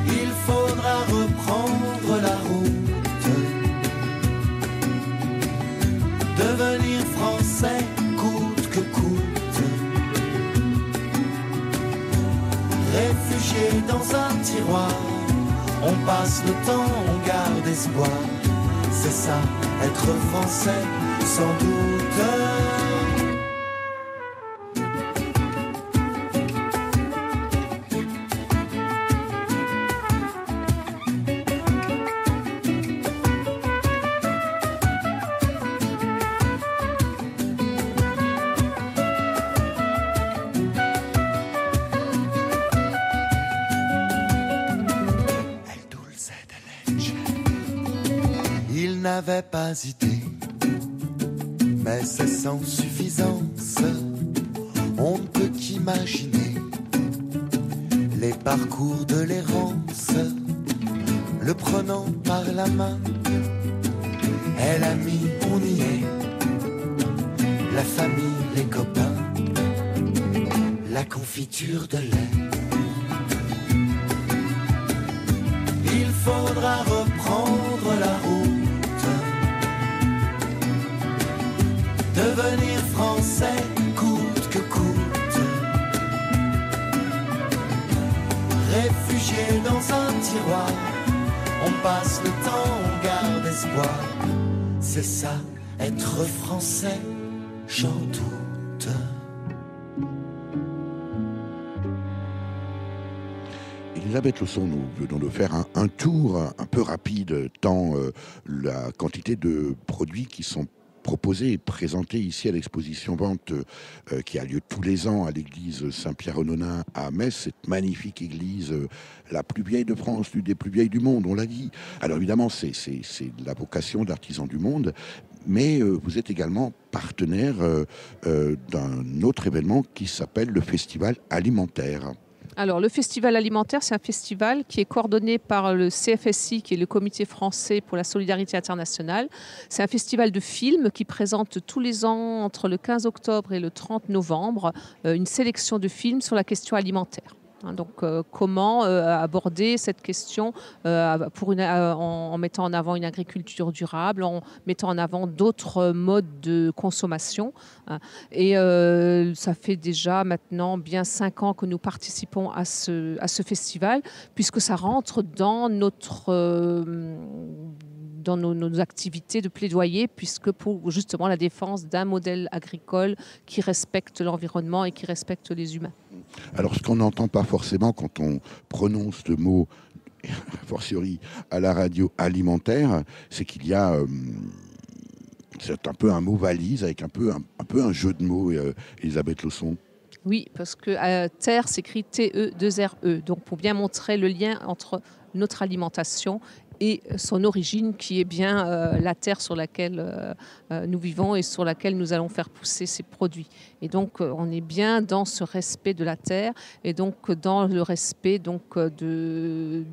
Il faudra reprendre la route, devenir français coûte que coûte, réfugié dans un tiroir. On passe le temps, on garde espoir. C'est ça, être français, sans doute. Il n'avait pas idée, mais c'est sans suffisance. On ne peut qu'imaginer les parcours de l'errance. Le prenant par la main, elle a mis, on y est, la famille, les copains, la confiture de lait. Il faudra reprendre la route, devenir français coûte que coûte, réfugié dans un tiroir, on passe le temps, on garde espoir, c'est ça, être français, j'en doute. Elisabeth Leçon, nous venons de faire un tour un peu rapide, tant la quantité de produits qui sont proposés et présentés ici à l'exposition vente qui a lieu tous les ans à l'église Saint-Pierre-aux-Nonains à Metz, cette magnifique église, la plus vieille de France, l'une des plus vieilles du monde, on l'a dit. Alors évidemment, c'est la vocation d'Artisans du Monde, mais vous êtes également partenaire d'un autre événement qui s'appelle le Festival Alimentaire. Alors, le Festival Alimentaire, c'est un festival qui est coordonné par le CFSI, qui est le Comité français pour la solidarité internationale. C'est un festival de films qui présente tous les ans, entre le 15 octobre et le 30 novembre, une sélection de films sur la question alimentaire. Donc, comment aborder cette question en mettant en avant une agriculture durable, en mettant en avant d'autres modes de consommation. Et ça fait déjà maintenant bien 5 ans que nous participons à ce festival, puisque ça rentre dans dans nos activités de plaidoyer, puisque pour justement la défense d'un modèle agricole qui respecte l'environnement et qui respecte les humains. Alors, ce qu'on n'entend pas forcément quand on prononce le mot, a fortiori à la radio, alimentaire, c'est qu'il y a... c'est un peu un mot valise avec un peu un jeu de mots, Elisabeth Leçon. Oui, parce que terre s'écrit T-E-2-R-E. Donc, pour bien montrer le lien entre notre alimentation et son origine, qui est bien la terre sur laquelle nous vivons et sur laquelle nous allons faire pousser ces produits. Et donc, on est bien dans ce respect de la terre et donc dans le respect d'une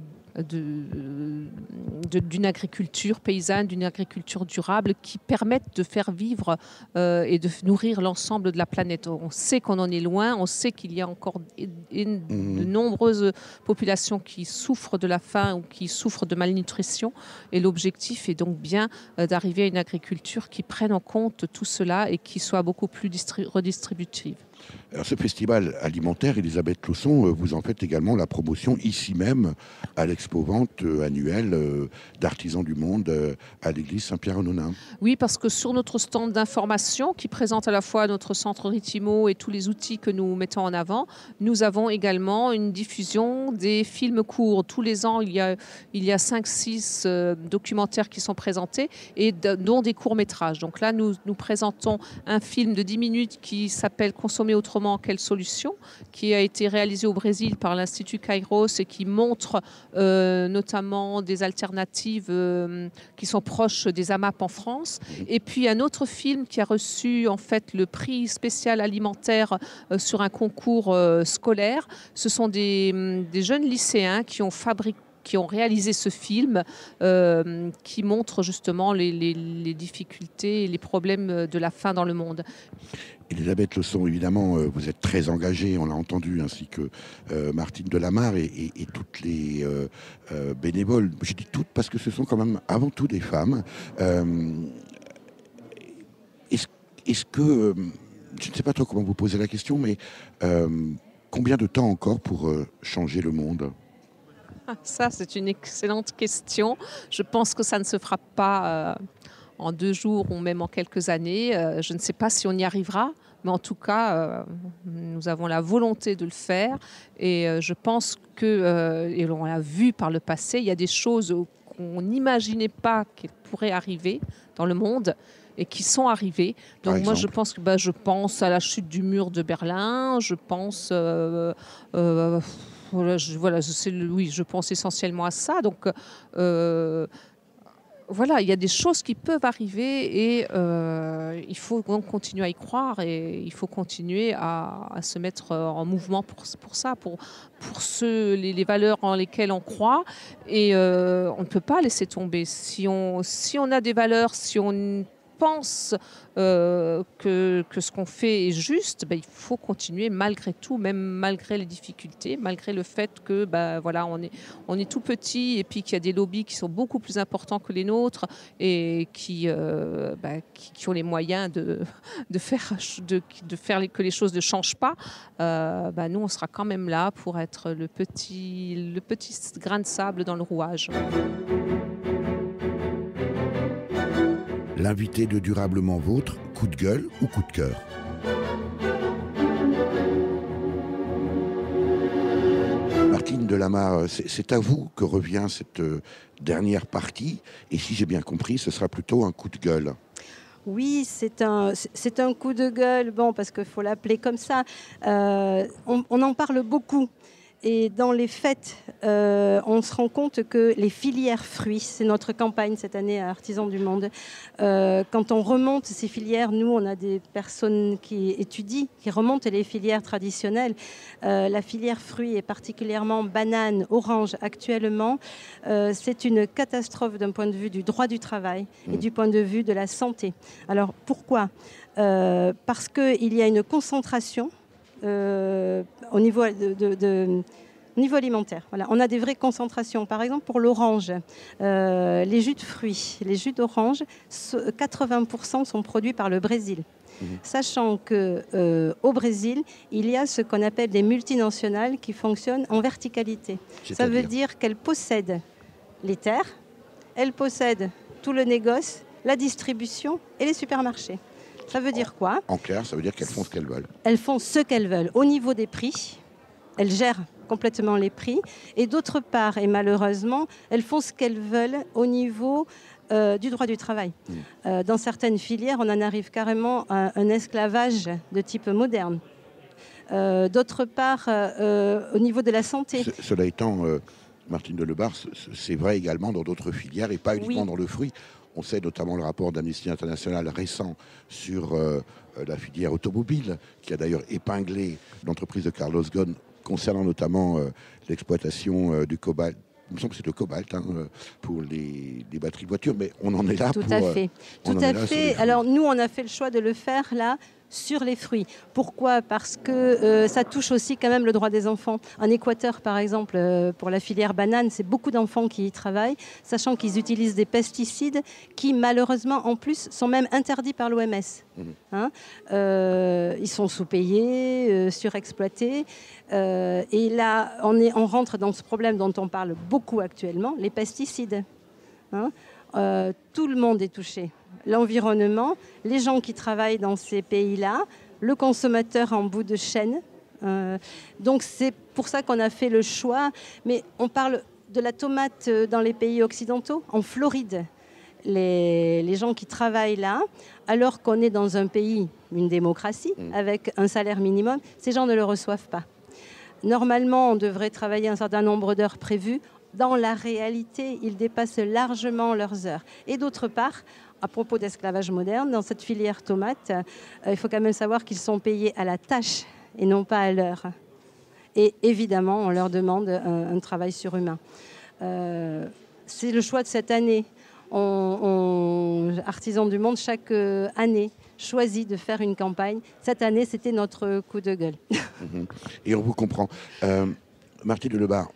agriculture paysanne, d'une agriculture durable qui permettent de faire vivre et de nourrir l'ensemble de la planète. On sait qu'on en est loin, on sait qu'il y a encore de nombreuses populations qui souffrent de la faim ou qui souffrent de malnutrition, et l'objectif est donc bien d'arriver à une agriculture qui prenne en compte tout cela et qui soit beaucoup plus redistributive. Alors, ce festival alimentaire, Elisabeth Leçon, vous en faites également la promotion ici même à l'expo-vente annuelle d'Artisans du Monde à l'église Saint-Pierre-aux-Nonains. Oui, parce que sur notre stand d'information qui présente à la fois notre centre Ritimo et tous les outils que nous mettons en avant, nous avons également une diffusion des films courts. Tous les ans, il y a 5-6 documentaires qui sont présentés et dont des courts-métrages. Donc là, nous présentons un film de 10 minutes qui s'appelle « Consommer autrement, quelle solution ?», qui a été réalisé au Brésil par l'Institut Kairos et qui montre notamment des alternatives qui sont proches des AMAP en France. Et puis un autre film qui a reçu en fait le prix spécial alimentaire sur un concours scolaire. Ce sont des jeunes lycéens qui ont réalisé ce film qui montre justement les difficultés et les problèmes de la faim dans le monde. Elisabeth Leçon, évidemment, vous êtes très engagée, on l'a entendu, ainsi que Martine Delamarre et toutes les bénévoles. Je dis toutes parce que ce sont quand même avant tout des femmes. Est-ce que, je ne sais pas trop comment vous poser la question, mais combien de temps encore pour changer le monde ? Ça, c'est une excellente question. Je pense que ça ne se fera pas en 2 jours ou même en quelques années. Je ne sais pas si on y arrivera, mais en tout cas, nous avons la volonté de le faire. Et je pense que, et on l'a vu par le passé, il y a des choses qu'on n'imaginait pas qu'elles pourraient arriver dans le monde et qui sont arrivées. Donc moi, je pense à la chute du mur de Berlin, je pense... je pense essentiellement à ça. Donc, voilà, il y a des choses qui peuvent arriver et il faut donc continuer à y croire et il faut continuer à se mettre en mouvement pour ça, pour les valeurs en lesquelles on croit. Et on ne peut pas laisser tomber. Si on a des valeurs, si on pense que ce qu'on fait est juste, il faut continuer malgré tout, même malgré les difficultés, malgré le fait que voilà, on est tout petit et puis qu'il y a des lobbies qui sont beaucoup plus importants que les nôtres et qui ont les moyens de faire que les choses ne changent pas. Nous, on sera quand même là pour être le petit grain de sable dans le rouage. L'invité de Durablement Vôtre, coup de gueule ou coup de cœur? Martine Delamarre, c'est à vous que revient cette dernière partie. Et si j'ai bien compris, ce sera plutôt un coup de gueule. Oui, c'est un coup de gueule, parce qu'il faut l'appeler comme ça. On en parle beaucoup. Et dans les fêtes, on se rend compte que les filières fruits, c'est notre campagne cette année à Artisans du Monde. Quand on remonte ces filières, nous, on a des personnes qui étudient, qui remontent les filières traditionnelles. La filière fruits et particulièrement banane, orange actuellement, c'est une catastrophe d'un point de vue du droit du travail et du point de vue de la santé. Alors pourquoi ? Parce qu'il y a une concentration au niveau alimentaire. Voilà. On a des vraies concentrations. Par exemple, pour l'orange, les jus de fruits, les jus d'orange, 80% sont produits par le Brésil. Sachant qu'au Brésil, il y a ce qu'on appelle des multinationales qui fonctionnent en verticalité. Ça veut dire qu'elles possèdent les terres, elles possèdent tout le négoce, la distribution et les supermarchés. Ça veut dire quoi ? En clair, ça veut dire qu'elles font ce qu'elles veulent. Elles font ce qu'elles veulent. Au niveau des prix, elles gèrent complètement les prix. Et d'autre part, et malheureusement, elles font ce qu'elles veulent au niveau du droit du travail. Dans certaines filières, on en arrive carrément à un esclavage de type moderne. D'autre part, au niveau de la santé. Cela étant, Martine Delamarre, c'est vrai également dans d'autres filières et pas uniquement dans le fruit. On sait notamment le rapport d'Amnesty International récent sur la filière automobile, qui a d'ailleurs épinglé l'entreprise de Carlos Ghosn concernant notamment l'exploitation du cobalt. Il me semble que c'est le cobalt pour les batteries de voitures, mais on en est là. Tout à fait. Tout à fait. Alors nous, on a fait le choix de le faire là sur les fruits. Pourquoi ? Parce que ça touche aussi quand même le droit des enfants. En Équateur, par exemple, pour la filière banane, c'est beaucoup d'enfants qui y travaillent, sachant qu'ils utilisent des pesticides qui, malheureusement, en plus, sont même interdits par l'OMS. Ils sont sous-payés, surexploités. Et là, on rentre dans ce problème dont on parle beaucoup actuellement, les pesticides. Tout le monde est touché. L'environnement, les gens qui travaillent dans ces pays-là, le consommateur en bout de chaîne. Donc c'est pour ça qu'on a fait le choix. Mais on parle de la tomate dans les pays occidentaux, en Floride. Les gens qui travaillent là, alors qu'on est dans un pays, une démocratie, avec un salaire minimum, ces gens ne le reçoivent pas. Normalement, on devrait travailler un certain nombre d'heures prévues. Dans la réalité, ils dépassent largement leurs heures. Et d'autre part, à propos d'esclavage moderne, dans cette filière tomate, il faut quand même savoir qu'ils sont payés à la tâche et non pas à l'heure. Et évidemment, on leur demande un travail surhumain. C'est le choix de cette année. Artisans du Monde, chaque année, choisit de faire une campagne. Cette année, c'était notre coup de gueule. Et on vous comprend. Martine Delamarre,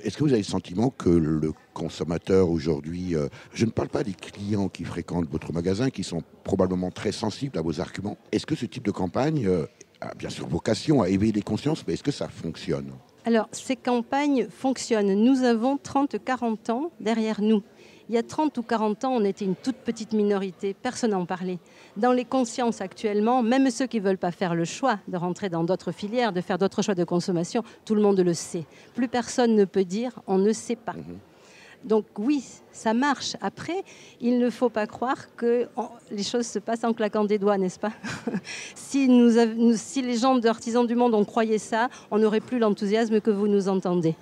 est-ce que vous avez le sentiment que le consommateur aujourd'hui, je ne parle pas des clients qui fréquentent votre magasin, qui sont probablement très sensibles à vos arguments, est-ce que ce type de campagne a bien sûr vocation à éveiller les consciences, mais est-ce que ça fonctionne ? Alors, ces campagnes fonctionnent. Nous avons 30-40 ans derrière nous. Il y a 30 ou 40 ans, on était une toute petite minorité, personne n'en parlait. Dans les consciences actuellement, même ceux qui ne veulent pas faire le choix de rentrer dans d'autres filières, de faire d'autres choix de consommation, tout le monde le sait. Plus personne ne peut dire on ne sait pas. Donc oui, ça marche. Après, il ne faut pas croire que les choses se passent en claquant des doigts, n'est-ce pas? Si les gens d'Artisans du Monde, on croyait ça, on n'aurait plus l'enthousiasme que vous nous entendez.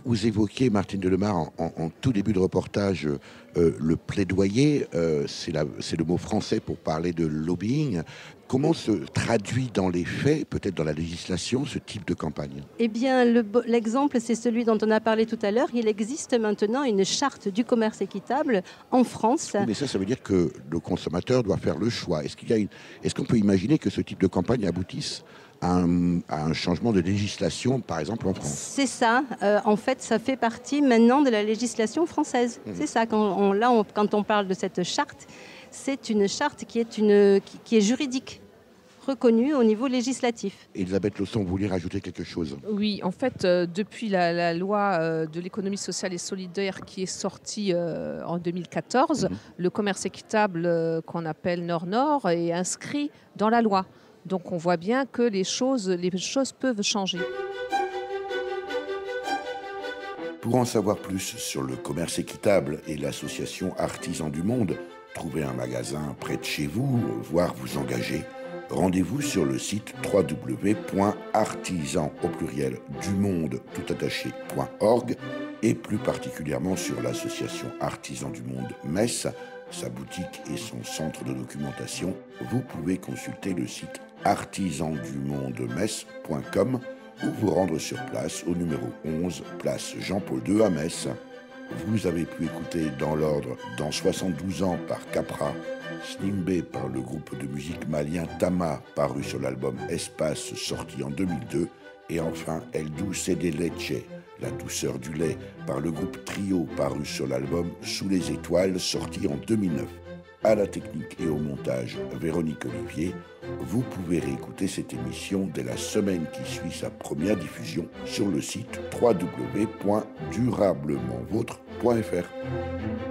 Vous évoquiez, Martine Delemare, en tout début de reportage, le plaidoyer, c'est le mot français pour parler de lobbying. Comment se traduit dans les faits, peut-être dans la législation, ce type de campagne? Eh bien, l'exemple, c'est celui dont on a parlé tout à l'heure. Il existe maintenant une charte du commerce équitable en France. Oui, mais ça veut dire que le consommateur doit faire le choix. Est-ce qu'on peut imaginer que ce type de campagne aboutisse à un changement de législation, par exemple en France? C'est ça. En fait, ça fait partie maintenant de la législation française. C'est ça. Quand on parle de cette charte, c'est une charte qui est juridique, reconnue au niveau législatif. Elisabeth Lausson, vous voulez rajouter quelque chose? Oui, en fait, depuis la loi de l'économie sociale et solidaire qui est sortie en 2014, le commerce équitable qu'on appelle Nord-Nord est inscrit dans la loi. Donc on voit bien que les choses peuvent changer. Pour en savoir plus sur le commerce équitable et l'association Artisans du Monde, trouvez un magasin près de chez vous, voire vous engager. Rendez-vous sur le site www.artisans.org et plus particulièrement sur l'association Artisans du Monde Metz, sa boutique et son centre de documentation. Vous pouvez consulter le site artisansdumondemesse.com ou vous rendre sur place au numéro 11, place Jean-Paul II à Metz. Vous avez pu écouter dans l'ordre Dans 72 ans par Capra, Slimbe par le groupe de musique malien Tama, paru sur l'album Espace sorti en 2002, et enfin El Dulce de Leche, la douceur du lait, par le groupe Trio, paru sur l'album Sous les étoiles sorti en 2009. À la technique et au montage, Véronique Olivier. Vous pouvez réécouter cette émission dès la semaine qui suit sa première diffusion sur le site www.durablementvôtre.fr.